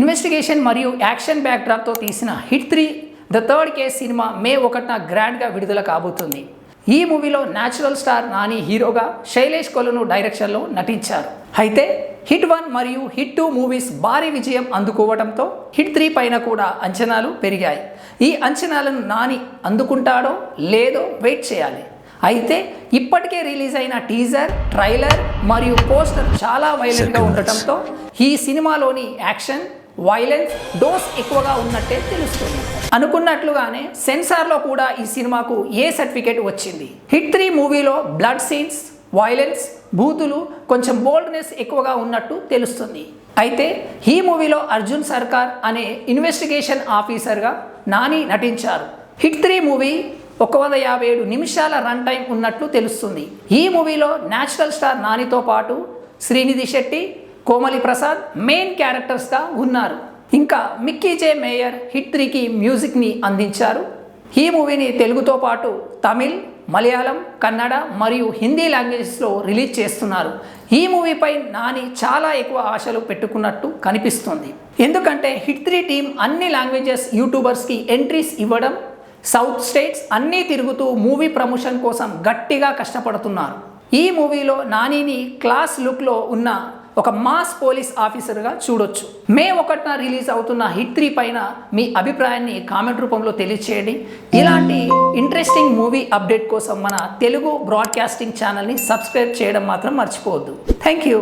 Investigation మరియు action బ్యాక్డ్రాప్తో తీసిన hit 3 the third case cinema May 1న గ్రాండ్గా విడుదల కాబోతుంది. ఈ మూవీలో న్యాచురల్ స్టార్ నాని హీరోగా, శైలేష్ కొలను డైరెక్షన్లో నటించారు. అయితే హిట్ 1 మరియు హిట్ 2 మూవీస్ భారీ విజయం అందుకోవడంతో హిట్ 3 పైన కూడా అంచనాలు పెరిగాయి. ఈ అంచనాలను నాని అందుకుంటాడో లేదో వెయిట్ చేయాలి. అయితే ఇప్పటికే రిలీజ్ అయిన టీజర్, ట్రైలర్ మరియు పోస్టర్ చాలా వైలెంట్గా ఉండటంతో ఈ సినిమాలోని యాక్షన్, వైలెన్స్ డోస్ ఎక్కువగా ఉన్నట్టే తెలుస్తుంది. అనుకున్నట్లుగానే సెన్సార్లో కూడా ఈ సినిమాకు ఏ సర్టిఫికేట్ వచ్చింది. హిట్ 3 మూవీలో బ్లడ్ సీన్స్, వైలెన్స్, బూతులు, కొంచెం బోల్డ్నెస్ ఎక్కువగా ఉన్నట్టు తెలుస్తుంది. అయితే ఈ మూవీలో అర్జున్ సర్కార్ అనే ఇన్వెస్టిగేషన్ ఆఫీసర్గా నాని నటించారు. హిట్ 3 మూవీ 157 నిమిషాల రన్ టైం ఉన్నట్లు తెలుస్తుంది. ఈ మూవీలో న్యాచురల్ స్టార్ నానితో పాటు శ్రీనిధి శెట్టి, కోమలి ప్రసాద్ మెయిన్ క్యారెక్టర్స్గా ఉన్నారు. ఇంకా మిక్కీ జే మేయర్ హిట్ 3కి మ్యూజిక్ని అందించారు. ఈ మూవీని తెలుగుతో పాటు తమిళ్, మలయాళం, కన్నడ మరియు హిందీ లాంగ్వేజెస్లో రిలీజ్ చేస్తున్నారు. ఈ మూవీపై నాని చాలా ఎక్కువ ఆశలు పెట్టుకున్నట్టు కనిపిస్తుంది. ఎందుకంటే హిట్ 3 టీం అన్ని లాంగ్వేజెస్ యూట్యూబర్స్కి ఎంట్రీస్ ఇవ్వడం, సౌత్ స్టేట్స్ అన్నీ తిరుగుతూ మూవీ ప్రమోషన్ కోసం గట్టిగా కష్టపడుతున్నారు. ఈ మూవీలో నానిని క్లాస్ లుక్లో ఉన్న ఒక మాస్ పోలీస్ ఆఫీసర్గా చూడొచ్చు. మే 1న రిలీజ్ అవుతున్న హిట్ 3 పైన మీ అభిప్రాయాన్ని కామెంట్ రూపంలో తెలియచేయండి. ఇలాంటి ఇంట్రెస్టింగ్ మూవీ అప్డేట్ కోసం మన తెలుగు బ్రాడ్కాస్టింగ్ ఛానల్ని సబ్స్క్రైబ్ చేయడం మాత్రం మర్చిపోవద్దు. Thank you.